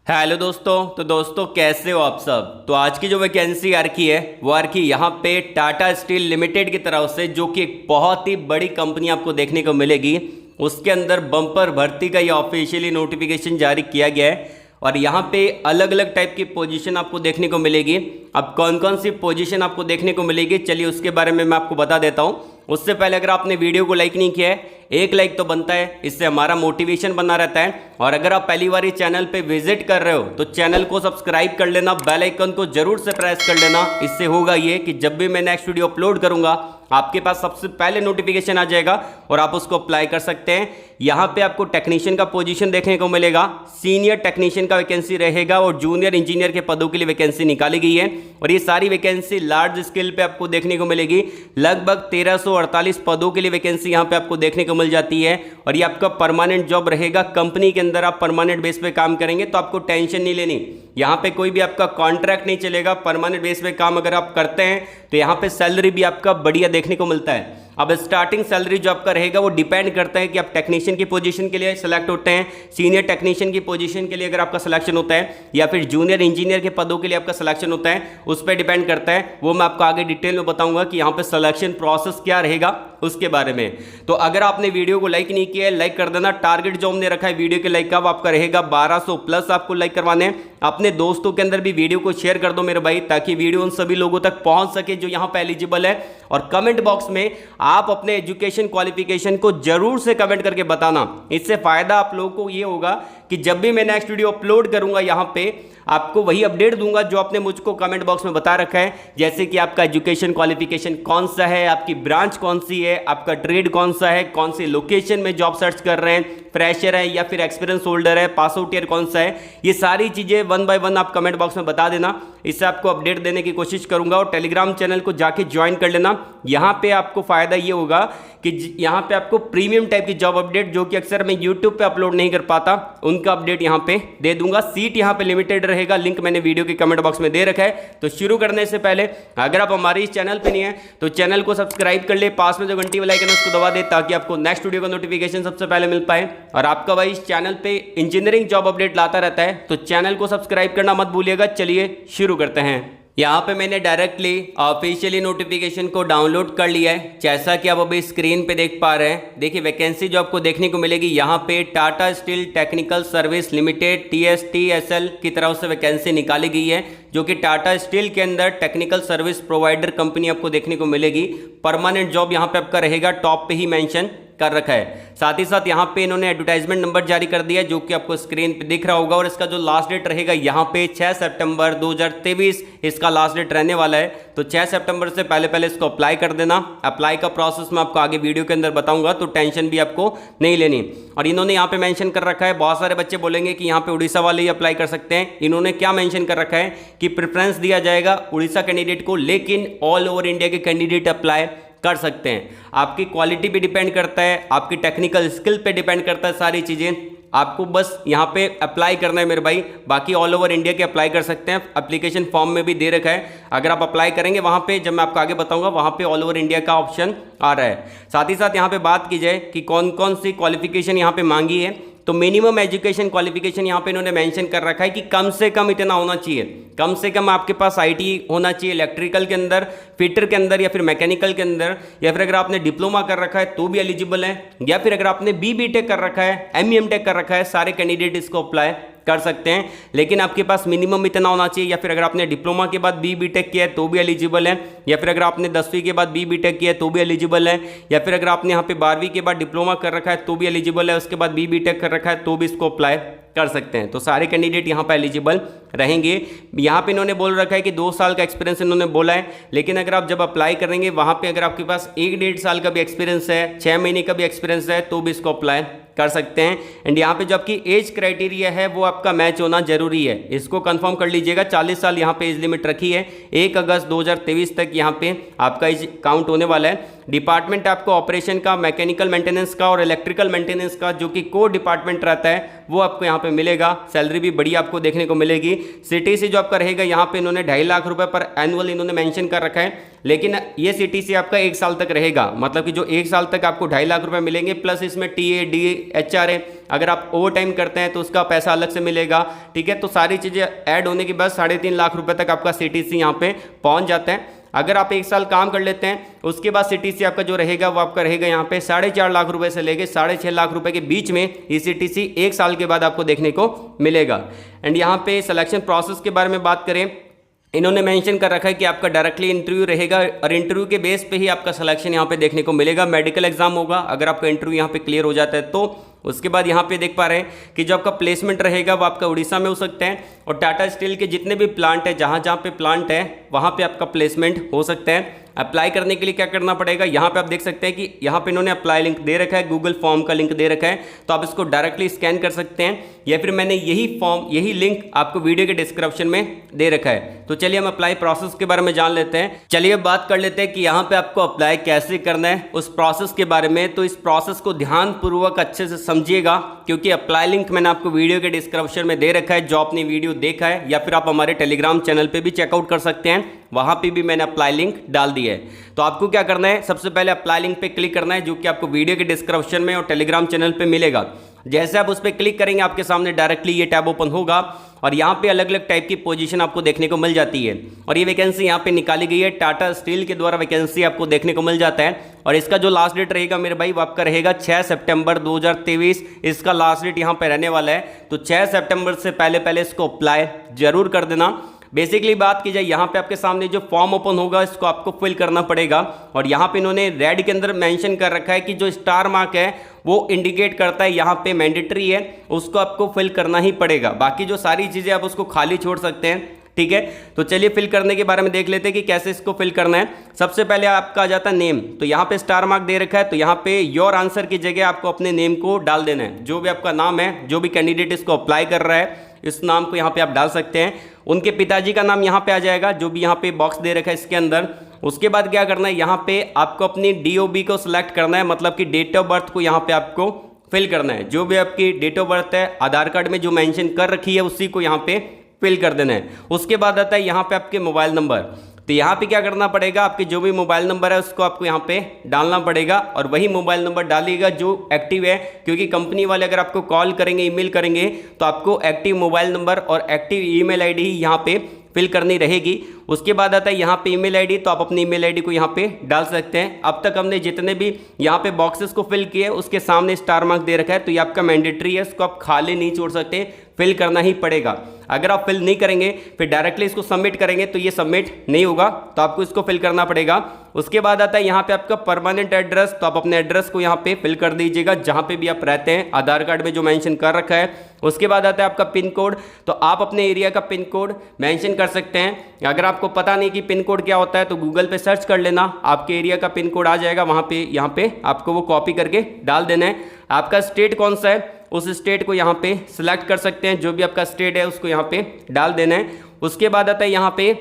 Hello दोस्तों। तो दोस्तों कैसे हो आप सब। तो आज की जो वैकेंसी आ रखी है वो आ रखी यहाँ पे टाटा स्टील लिमिटेड की तरफ से, जो कि एक बहुत ही बड़ी कंपनी आपको देखने को मिलेगी। उसके अंदर बम्पर भर्ती का ये ऑफिशियली नोटिफिकेशन जारी किया गया है और यहाँ पे अलग अलग टाइप की पोजीशन आपको देखने को मिलेगी। अब कौन कौन सी पोजीशन आपको देखने को मिलेगी, चलिए उसके बारे में मैं आपको बता देता हूँ। उससे पहले अगर आपने वीडियो को लाइक नहीं किया है, एक लाइक तो बनता है, इससे हमारा मोटिवेशन बना रहता है। और अगर आप पहली बार इस चैनल पे विजिट कर रहे हो तो चैनल को सब्सक्राइब कर लेना, बेल आइकन को जरूर से प्रेस कर लेना। इससे होगा ये कि जब भी मैं नेक्स्ट वीडियो अपलोड करूंगा आपके पास सबसे पहले नोटिफिकेशन आ जाएगा और आप उसको अप्लाई कर सकते हैं। यहाँ पे आपको टेक्नीशियन का पोजीशन देखने को मिलेगा, सीनियर टेक्नीशियन का वैकेंसी रहेगा और जूनियर इंजीनियर के पदों के लिए वैकेंसी निकाली गई है। और ये सारी वैकेंसी लार्ज स्केल पे आपको देखने को मिलेगी। लगभग 1348 पदों के लिए वैकेंसी यहाँ पे आपको देखने को मिल जाती है। और ये आपका परमानेंट जॉब रहेगा, कंपनी के अंदर आप परमानेंट बेस पे काम करेंगे तो आपको टेंशन नहीं लेनी। यहाँ पे कोई भी आपका कॉन्ट्रैक्ट नहीं चलेगा, परमानेंट बेस पे काम अगर आप करते हैं तो यहाँ पे सैलरी भी आपका बढ़िया देखने को मिलता है। अब स्टार्टिंग सैलरी जो आपका रहेगा वो डिपेंड करता है कि आप टेक्नीशियन की पोजीशन के लिए सेलेक्ट होते हैं, सीनियर टेक्नीशियन की पोजीशन के लिए अगर आपका सिलेक्शन होता है, या फिर जूनियर इंजीनियर के पदों के लिए आपका सिलेक्शन होता है, उस पर डिपेंड करता है। वो मैं आपको आगे डिटेल में बताऊंगा कि यहाँ पे सिलेक्शन प्रोसेस क्या रहेगा उसके बारे में। तो अगर आपने वीडियो को लाइक नहीं किया है, लाइक कर देना। टारगेट जो हमने रखा है वीडियो के लाइक का वो आपका रहेगा 1200 प्लस आपको लाइक करवाने हैं। अपने दोस्तों के अंदर भी वीडियो को शेयर कर दो मेरे भाई, ताकि वीडियो उन सभी लोगों तक पहुंच सके जो यहाँ पे एलिजिबल है। और कमेंट बॉक्स में आप अपने एजुकेशन क्वालिफिकेशन को जरूर से कमेंट करके बताना। इससे फायदा आप लोगों को ये होगा कि जब भी मैं नेक्स्ट वीडियो अपलोड करूंगा यहाँ पे आपको वही अपडेट दूंगा जो आपने मुझको कमेंट बॉक्स में बता रखा है। जैसे कि आपका एजुकेशन क्वालिफिकेशन कौन सा है, आपकी ब्रांच कौन सी है, आपका ट्रेड कौन सा है, कौन सी लोकेशन में जॉब सर्च कर रहे हैं, फ्रेशर है या फिर एक्सपीरियंस होल्डर है, पास आउट ईयर कौन सा है। ये सारी चीज़ें वन बाय वन आप कमेंट बॉक्स में बता देना। इससे आपको अपडेट देने की कोशिश करूंगा। और टेलीग्राम चैनल को जाके ज्वाइन कर लेना। यहाँ पे आपको फायदा ये होगा कि यहाँ पे आपको प्रीमियम टाइप की जॉब अपडेट, जो कि अक्सर मैं यूट्यूब पे अपलोड नहीं कर पाता, उनका अपडेट यहाँ पे दे दूंगा। सीट यहाँ पे लिमिटेड रहेगा, लिंक मैंने वीडियो के कमेंट बॉक्स में दे रखा है। तो शुरू करने से पहले अगर आप हमारे इस चैनल पे नहीं है तो चैनल को सब्सक्राइब कर ले, पास में जो घंटी वाला आइकन है उसको दबा दे, ताकि आपको नेक्स्ट वीडियो का नोटिफिकेशन सबसे पहले मिल पाए। और आपका भाई इस चैनल पे इंजीनियरिंग जॉब अपडेट लाता रहता है, तो चैनल को सब्सक्राइब करना मत भूलिएगा। चलिए शुरू करते हैं। यहाँ पे मैंने डायरेक्टली ऑफिशियली नोटिफिकेशन को डाउनलोड कर लिया है, जैसा कि आप अभी स्क्रीन पे देख पा रहे हैं। देखिए वैकेंसी जो आपको देखने को मिलेगी यहाँ पे Tata steel technical service limited TSTSL की तरफ से वैकेंसी निकाली गई है, जो कि टाटा स्टील के अंदर टेक्निकल सर्विस प्रोवाइडर कंपनी आपको देखने को मिलेगी। परमानेंट जॉब यहाँ पे आपका रहेगा, टॉप पे ही मेंशन कर रखा है। साथ ही साथ यहाँ पे इन्होंने एडवर्टाइजमेंट नंबर जारी कर दिया है, जो कि आपको स्क्रीन पे दिख रहा होगा। और इसका जो लास्ट डेट रहेगा यहाँ पे 6 सितंबर 2023 इसका लास्ट डेट रहने वाला है। तो 6 सितंबर से पहले पहले इसको अप्लाई कर देना। अप्लाई का प्रोसेस मैं आपको आगे वीडियो के अंदर बताऊंगा, तो टेंशन भी आपको नहीं लेनी। और इन्होंने यहाँ पे मेंशन कर रखा है, बहुत सारे बच्चे बोलेंगे कि यहाँ पे उड़ीसा वाले ही अप्लाई कर सकते हैं। इन्होंने क्या मेंशन कर रखा है कि प्रेफरेंस दिया जाएगा उड़ीसा कैंडिडेट को, लेकिन ऑल ओवर इंडिया के कैंडिडेट अप्लाई कर सकते हैं। आपकी क्वालिटी पे डिपेंड करता है, आपकी टेक्निकल स्किल पे डिपेंड करता है, सारी चीज़ें आपको बस यहाँ पे अप्लाई करना है मेरे भाई। बाकी ऑल ओवर इंडिया के अप्लाई कर सकते हैं, एप्लीकेशन फॉर्म में भी दे रखा है। अगर आप अप्लाई करेंगे वहाँ पे, जब मैं आपको आगे बताऊँगा, वहाँ पे ऑल ओवर इंडिया का ऑप्शन आ रहा है। साथ ही साथ यहाँ पे बात की जाए कि कौन कौन सी क्वालिफिकेशन यहाँ पे मांगी है, तो मिनिमम एजुकेशन क्वालिफिकेशन यहाँ पे इन्होंने मेंशन कर रखा है कि कम से कम इतना होना चाहिए। कम से कम आपके पास IT होना चाहिए, इलेक्ट्रिकल के अंदर, फिटर के अंदर, या फिर मैकेनिकल के अंदर, या फिर अगर आपने डिप्लोमा कर रखा है तो भी एलिजिबल है, या फिर अगर आपने BTech कर रखा है, MEM कर रखा है, सारे कैंडिडेट इसको अप्लाई कर सकते हैं। लेकिन आपके पास मिनिमम इतना होना चाहिए, या फिर अगर आपने डिप्लोमा के बाद BTech किया है तो भी एलिजिबल है, या फिर अगर आपने 10वीं के बाद BTech किया है तो भी एलिजिबल है, या फिर अगर आपने यहाँ पे 12वीं के बाद डिप्लोमा कर रखा है तो भी एलिजिबल है, उसके बाद BTech कर रखा है तो भी इसको अप्लाई कर सकते हैं। तो सारे कैंडिडेट यहाँ पे एलिजिबल रहेंगे। यहाँ पे इन्होंने बोल रखा है कि 2 साल का एक्सपीरियंस इन्होंने बोला है, लेकिन अगर आप जब अप्लाई करेंगे वहाँ पे अगर आपके पास 1-1.5 साल का भी एक्सपीरियंस है, 6 महीने का भी एक्सपीरियंस है, तो भी इसको अप्लाई कर सकते हैं। एंड यहाँ पे जो आपकी एज क्राइटेरिया है वो आपका मैच होना जरूरी है, इसको कंफर्म कर लीजिएगा। 40 साल यहाँ पे एज लिमिट रखी है। 1 अगस्त 2023 तक यहाँ पे आपका एज काउंट होने वाला है। डिपार्टमेंट आपको ऑपरेशन का, मैकेनिकल मेंटेनेंस का और इलेक्ट्रिकल मेंटेनेंस का जो कि कोर डिपार्टमेंट रहता है वो आपको यहाँ पे मिलेगा। सैलरी भी बढ़िया आपको देखने को मिलेगी। सीटीसी जो आपका रहेगा यहाँ पे इन्होंने 2.5 लाख रुपए पर एनुअल इन्होंने मेंशन कर रखा है, लेकिन ये सीटीसी आपका 1 साल तक रहेगा, मतलब कि जो 1 साल तक आपको 2.5 लाख रुपए मिलेंगे, प्लस इसमें टीए डी एचआर है, अगर आप ओवर टाइम करते हैं तो उसका पैसा अलग से मिलेगा। ठीक है, तो सारी चीज़ें ऐड होने के बाद 3.5 लाख रुपए तक आपका सीटीसी यहाँ पे पहुँच जाता है। अगर आप 1 साल काम कर लेते हैं उसके बाद सीटीसी आपका जो रहेगा वो आपका रहेगा यहाँ पे 4.5 लाख रुपए से लेके 6.5 लाख रुपए के बीच में ये सीटीसी 1 साल के बाद आपको देखने को मिलेगा। एंड यहाँ पे सिलेक्शन प्रोसेस के बारे में बात करें, इन्होंने मेंशन कर रखा है कि आपका डायरेक्टली इंटरव्यू रहेगा और इंटरव्यू के बेस पे ही आपका सिलेक्शन यहाँ पे देखने को मिलेगा। मेडिकल एग्जाम होगा, अगर आपका इंटरव्यू यहाँ पे क्लियर हो जाता है तो उसके बाद यहाँ पे देख पा रहे हैं कि जो आपका प्लेसमेंट रहेगा वो आपका उड़ीसा में हो सकता है और टाटा स्टील के जितने भी प्लांट है, जहाँ जहाँ पे प्लांट है वहाँ पे आपका प्लेसमेंट हो सकता है। अप्लाई करने के लिए क्या करना पड़ेगा, यहाँ पे आप देख सकते हैं कि यहाँ पे इन्होंने अप्लाई लिंक दे रखा है, गूगल फॉर्म का लिंक दे रखा है, तो आप इसको डायरेक्टली स्कैन कर सकते हैं या फिर मैंने यही लिंक आपको वीडियो के डिस्क्रिप्शन में दे रखा है। तो चलिए हम अप्लाई प्रोसेस के बारे में जान लेते हैं। चलिए अब बात कर लेते हैं कि यहाँ पे आपको अप्लाई कैसे करना है उस प्रोसेस के बारे में। तो इस प्रोसेस को ध्यानपूर्वक अच्छे से समझिएगा, क्योंकि अप्लाई लिंक मैंने आपको वीडियो के डिस्क्रिप्शन में दे रखा है। जो आपने वीडियो देखा है या फिर आप हमारे टेलीग्राम चैनल पे भी चेकआउट कर सकते हैं, वहां पे भी मैंने अप्लाई लिंक डाल दी है। तो आपको क्या करना है, सबसे पहले अप्लाई लिंक पे क्लिक करना है जो कि आपको वीडियो के डिस्क्रिप्शन में और टेलीग्राम चैनल पे मिलेगा। जैसे आप उस पर क्लिक करेंगे आपके सामने डायरेक्टली ये टैब ओपन होगा और यहाँ पे अलग अलग टाइप की पोजीशन आपको देखने को मिल जाती है और ये वैकेंसी यहाँ पे निकाली गई है। टाटा स्टील के द्वारा वैकेंसी आपको देखने को मिल जाता है और इसका जो लास्ट डेट रहेगा मेरे भाई वो आपका रहेगा 6 सितंबर 2023। इसका लास्ट डेट यहाँ पे रहने वाला है, तो 6 सितंबर से पहले इसको अप्लाई जरूर कर देना। बेसिकली बात की जाए, यहाँ पे आपके सामने जो फॉर्म ओपन होगा इसको आपको फिल करना पड़ेगा और यहाँ पे इन्होंने रेड के अंदर मेंशन कर रखा है कि जो स्टार मार्क है वो इंडिकेट करता है यहाँ पे मैंडेटरी है, उसको आपको फिल करना ही पड़ेगा। बाकी जो सारी चीज़ें आप उसको खाली छोड़ सकते हैं। ठीक है, तो चलिए फिल करने के बारे में देख लेते हैं कि कैसे इसको फिल करना है। सबसे पहले आपका आ जाता है नेम, तो यहाँ पे स्टार मार्क दे रखा है, तो यहाँ पे योर आंसर की जगह आपको अपने नेम को डाल देना है। जो भी आपका नाम है, जो भी कैंडिडेट इसको अप्लाई कर रहा है इस नाम को यहाँ पे आप डाल सकते हैं। उनके पिताजी का नाम यहाँ पे आ जाएगा, जो भी यहाँ पे बॉक्स दे रखा है इसके अंदर। उसके बाद क्या करना है, यहाँ पे आपको अपनी DOB को सिलेक्ट करना है, मतलब कि डेट ऑफ बर्थ को यहाँ पे आपको फिल करना है। जो भी आपकी डेट ऑफ बर्थ है आधार कार्ड में जो मेंशन कर रखी है उसी को यहाँ पे फिल कर देना है। उसके बाद आता है यहाँ पे आपके मोबाइल नंबर, तो यहाँ पे क्या करना पड़ेगा, आपके जो भी मोबाइल नंबर है उसको आपको यहाँ पे डालना पड़ेगा और वही मोबाइल नंबर डालिएगा जो एक्टिव है, क्योंकि कंपनी वाले अगर आपको कॉल करेंगे, ईमेल करेंगे तो आपको एक्टिव मोबाइल नंबर और एक्टिव ईमेल आईडी ही यहाँ पे फिल करनी रहेगी। उसके बाद आता है यहाँ पे ईमेल आईडी, तो आप अपनी ईमेल आईडी को यहाँ पे डाल सकते हैं। अब तक हमने जितने भी यहाँ पे बॉक्सेस को फिल किए उसके सामने स्टार मार्क दे रखा है, तो ये आपका मैंडेटरी है, इसको आप खाली नहीं छोड़ सकते, फिल करना ही पड़ेगा। अगर आप फिल नहीं करेंगे फिर डायरेक्टली इसको सबमिट करेंगे तो ये सबमिट नहीं होगा, तो आपको इसको फिल करना पड़ेगा। उसके बाद आता है यहाँ पे आपका परमानेंट एड्रेस, तो आप अपने एड्रेस को यहाँ पे फिल कर दीजिएगा जहाँ पे भी आप रहते हैं, आधार कार्ड में जो मेंशन कर रखा है। उसके बाद आता है आपका पिन कोड, तो आप अपने एरिया का पिन कोड मेंशन कर सकते हैं। अगर आपको पता नहीं कि पिन कोड क्या होता है तो गूगल पे सर्च कर लेना, आपके एरिया का पिन कोड आ जाएगा, वहाँ पे यहाँ पे आपको वो कॉपी करके डाल देना है। आपका स्टेट कौन सा है उस स्टेट को यहाँ पे सिलेक्ट कर सकते हैं, जो भी आपका स्टेट है उसको यहाँ पे डाल देना है। उसके बाद आता है यहाँ पे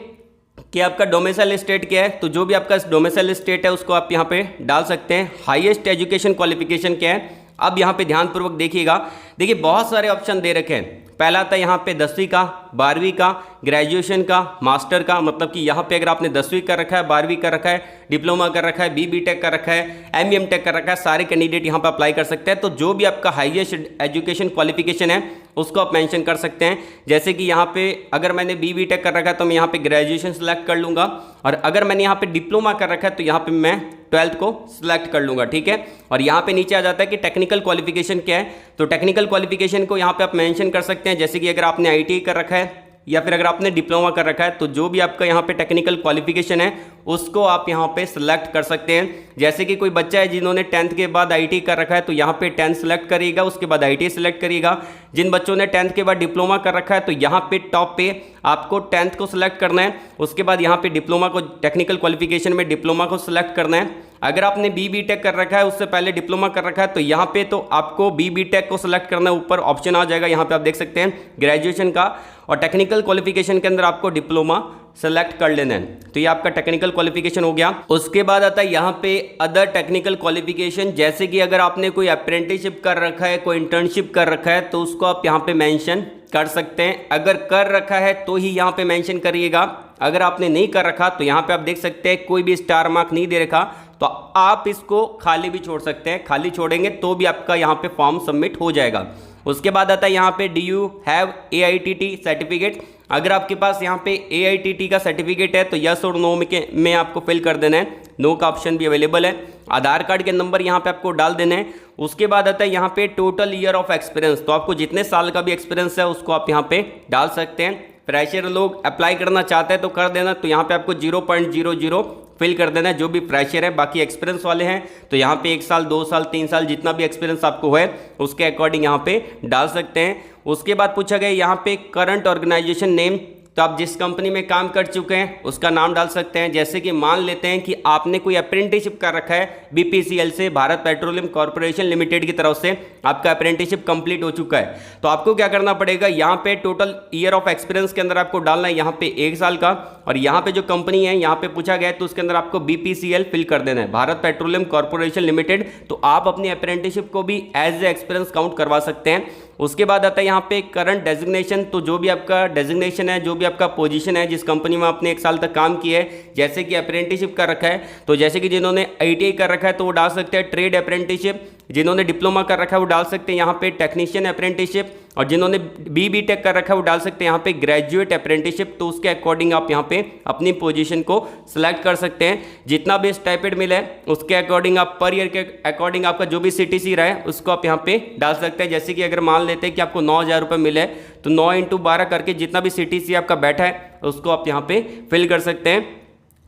कि आपका डोमिसाइल स्टेट क्या है, तो जो भी आपका डोमिसाइल स्टेट है उसको आप यहाँ पे डाल सकते हैं। हाईएस्ट एजुकेशन क्वालिफिकेशन क्या है, अब यहाँ पे ध्यानपूर्वक देखिएगा। देखिए बहुत सारे ऑप्शन दे रखे हैं। पहला आता है यहाँ पे 10वीं का, 12वीं का, ग्रेजुएशन का, मास्टर का, मतलब कि यहाँ पे अगर आपने 10वीं कर रखा है, 12वीं कर रखा है, डिप्लोमा कर रखा है, BB टेक कर रखा है, ME टेक कर रखा है, सारे कैंडिडेट यहाँ पे अप्लाई कर सकते हैं। तो जो भी आपका हाईएस्ट एजुकेशन क्वालिफिकेशन है उसको आप मेंशन कर सकते हैं। जैसे कि यहाँ पे अगर मैंने BB टेक कर रखा है तो मैं यहाँ पे ग्रेजुएशन सेलेक्ट कर लूँगा, और अगर मैंने यहाँ पे डिप्लोमा कर रखा है तो यहाँ पे मैं 12th को सिलेक्ट कर लूँगा। ठीक है, और यहाँ पे नीचे आ जाता है कि टेक्निकल क्वालिफिकेशन क्या है, तो टेक्निकल क्वालिफिकेशन को यहाँ पे आप मेंशन कर सकते हैं। जैसे कि अगर आपने ITI कर रखा है या फिर अगर आपने डिप्लोमा कर रखा है तो जो भी आपका यहाँ पे टेक्निकल क्वालिफिकेशन है उसको आप यहाँ पे सिलेक्ट कर सकते हैं। जैसे कि कोई बच्चा है जिन्होंने 10th के बाद ITI कर रखा है तो यहाँ पे 10th सिलेक्ट करिएगा, उसके बाद ITI सिलेक्ट करिएगा। जिन बच्चों ने 10th के बाद डिप्लोमा कर रखा है तो यहाँ पे टॉप पे आपको 10th को सिलेक्ट करना है, उसके बाद यहाँ पे डिप्लोमा को, टेक्निकल क्वालिफिकेशन में डिप्लोमा को सिलेक्ट करना है, अगर आपने BTech कर रखा है, उससे पहले डिप्लोमा कर रखा है, तो यहाँ पे तो आपको BTech को सिलेक्ट करना, ऊपर ऑप्शन आ जाएगा, यहाँ पे आप देख सकते हैं ग्रेजुएशन का, और टेक्निकल क्वालिफिकेशन के अंदर आपको डिप्लोमा सेलेक्ट कर लेना है। तो ये आपका टेक्निकल क्वालिफिकेशन हो गया। उसके बाद आता है यहाँ पे अदर टेक्निकल क्वालिफिकेशन, जैसे कि अगर आपने कोई अप्रेंटिसशिप कर रखा है, कोई इंटर्नशिप कर रखा है, तो उसको आप यहाँ पे मेंशन कर सकते हैं। अगर कर रखा है तो ही यहाँ पे मेंशन करिएगा, अगर आपने नहीं कर रखा तो यहाँ पे आप देख सकते हैं कोई भी स्टार मार्क नहीं दे रखा, तो आप इसको खाली भी छोड़ सकते हैं। खाली छोड़ेंगे तो भी आपका यहाँ पे फॉर्म सबमिट हो जाएगा। उसके बाद आता है यहाँ पे do you have AITT certificate. अगर आपके पास यहाँ पे AITT का सर्टिफिकेट है तो यस और नो में आपको फिल कर देना है। नो का ऑप्शन भी अवेलेबल है। आधार कार्ड के नंबर यहाँ पे आपको डाल देना है। उसके बाद आता है यहाँ पे टोटल ईयर ऑफ एक्सपीरियंस, तो आपको जितने साल का भी एक्सपीरियंस है उसको आप यहाँ पे डाल सकते हैं। फ्रेशर लोग अप्लाई करना चाहते हैं तो कर देना, तो यहाँ पे आपको 0.00 फिल कर देना है जो भी फ्रेशर है। बाकी एक्सपीरियंस वाले हैं तो यहाँ पे 1 साल 2 साल 3 साल जितना भी एक्सपीरियंस आपको है उसके अकॉर्डिंग यहाँ पे डाल सकते हैं। उसके बाद पूछा गया यहाँ पे करंट ऑर्गेनाइजेशन नेम, तो आप जिस कंपनी में काम कर चुके हैं उसका नाम डाल सकते हैं। जैसे कि मान लेते हैं कि आपने कोई अप्रेंटिसशिप कर रखा है BPCL से, भारत पेट्रोलियम कॉर्पोरेशन लिमिटेड की तरफ से आपका अप्रेंटिसशिप कंप्लीट हो चुका है, तो आपको क्या करना पड़ेगा, यहाँ पे टोटल ईयर ऑफ एक्सपीरियंस के अंदर आपको डालना है यहाँ पे 1 साल का, और यहाँ पे जो कंपनी है यहाँ पे पूछा गया है तो उसके अंदर आपको BPCL फिल कर देना है, भारत पेट्रोलियम कॉर्पोरेशन लिमिटेड। तो आप अपनी अप्रेंटिसशिप को भी एज ए एक्सपीरियंस काउंट करवा सकते हैं। उसके बाद आता है यहाँ पे करंट डेजिग्नेशन, तो जो भी आपका डेजिग्नेशन है, जो भी आपका पोजीशन है, जिस कंपनी में आपने 1 साल तक काम किया है, जैसे कि अप्रेंटिसशिप कर रखा है, तो जैसे कि जिन्होंने ITI कर रखा है तो वो डाल सकते हैं ट्रेड अप्रेंटिसशिप, जिन्होंने डिप्लोमा कर रखा है वो डाल सकते हैं यहाँ पे टेक्नीशियन अप्रेंटिसशिप, और जिन्होंने BTech कर रखा है वो डाल सकते हैं यहाँ पे ग्रेजुएट अप्रेंटिसशिप। तो उसके अकॉर्डिंग आप यहाँ पे अपनी पोजीशन को सिलेक्ट कर सकते हैं। जितना भी स्टाइपेंड मिले उसके अकॉर्डिंग आप पर ईयर के अकॉर्डिंग आपका जो भी CTC रहा है उसको आप यहाँ पे डाल सकते हैं। जैसे कि अगर मान लेते हैं कि आपको 9,000 रुपये मिले तो 9 × 12 करके जितना भी CTC आपका बैठा है उसको आप यहाँ पे फिल कर सकते हैं।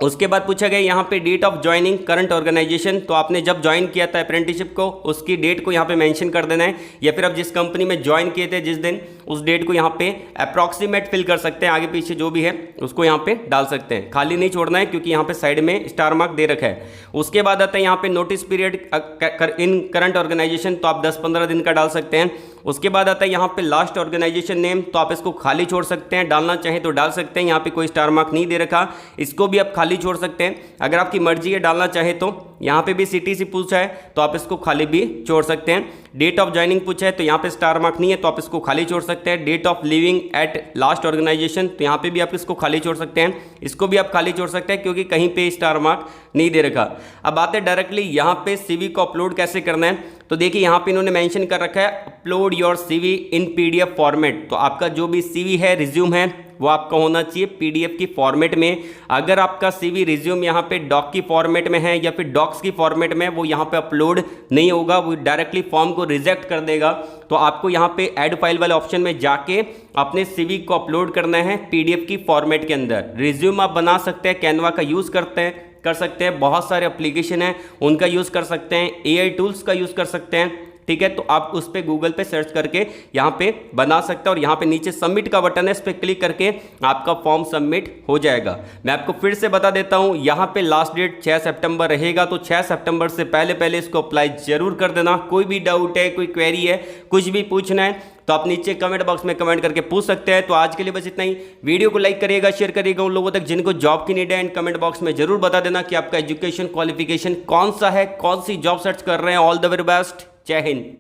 उसके बाद पूछा गया यहाँ पे date of joining current organisation, तो आपने जब ज्वाइन किया था अप्रेंटिसशिप को उसकी डेट को यहाँ पे मेंशन कर देना है, या फिर आप जिस कंपनी में ज्वाइन किए थे जिस दिन उस डेट को यहाँ पे अप्रॉक्सीमेट फिल कर सकते हैं, आगे पीछे जो भी है उसको यहाँ पे डाल सकते हैं। खाली नहीं छोड़ना है क्योंकि यहाँ पे साइड में स्टार मार्क दे रखा है। उसके बाद आता है यहाँ पे notice period in current organisation, तो आप 10-15 दिन का डाल सकते हैं। उसके बाद आता है यहाँ पे लास्ट ऑर्गेनाइजेशन नेम, तो आप इसको खाली छोड़ सकते हैं, डालना चाहे तो डाल सकते हैं। यहाँ पे कोई स्टार मार्क नहीं दे रखा, इसको भी आप खाली छोड़ सकते हैं। अगर आपकी मर्जी है डालना चाहे तो यहाँ पे भी CTC पूछा है तो आप इसको खाली भी छोड़ सकते हैं। डेट ऑफ ज्वाइनिंग पूछा है तो यहाँ पे स्टार मार्क नहीं है तो आप इसको खाली छोड़ सकते हैं। Date of leaving at last organisation, तो यहाँ पे भी आप इसको खाली छोड़ सकते हैं, इसको भी आप खाली छोड़ सकते हैं क्योंकि कहीं पे स्टार मार्क नहीं दे रखा। अब आते हैं डायरेक्टली यहाँ पे CV को अपलोड कैसे करना है। तो देखिए यहाँ पे इन्होंने मेंशन कर रखा है upload your CV in PDF format, तो आपका जो भी CV है, रिज्यूम है, वो आपका होना चाहिए PDF की फॉर्मेट में। अगर आपका CV रिज्यूम यहाँ पे डॉक की फॉर्मेट में है या फिर डॉक्स की फॉर्मेट में, वो यहाँ पे अपलोड नहीं होगा, वो डायरेक्टली फॉर्म को रिजेक्ट कर देगा। तो आपको यहाँ पे ऐड फाइल वाले ऑप्शन में जाके अपने CV को अपलोड करना है PDF की फॉर्मेट के अंदर। रिज्यूम आप बना सकते हैं, कैनवा का यूज़ कर सकते हैं, बहुत सारे एप्लीकेशन हैं उनका यूज़ कर सकते हैं, AI टूल्स का यूज़ कर सकते हैं, ठीक है। तो आप उस पर गूगल पे सर्च करके यहाँ पे बना सकते हैं, और यहाँ पे नीचे सबमिट का बटन है, इस पर क्लिक करके आपका फॉर्म सबमिट हो जाएगा। मैं आपको फिर से बता देता हूँ, यहाँ पे लास्ट डेट 6 सितंबर रहेगा, तो 6 सितंबर से पहले इसको अप्लाई जरूर कर देना। कोई भी डाउट है, कोई क्वेरी है, कुछ भी पूछना है तो आप नीचे कमेंट बॉक्स में कमेंट करके पूछ सकते हैं। तो आज के लिए बस इतना ही। वीडियो को लाइक करिएगा, शेयर करिएगा उन लोगों तक जिनको जॉब की नीड है, एंड कमेंट बॉक्स में जरूर बता देना कि आपका एजुकेशन क्वालिफिकेशन कौन सा है, कौन सी जॉब सर्च कर रहे हैं। ऑल द वेरी बेस्ट, जय हिंद।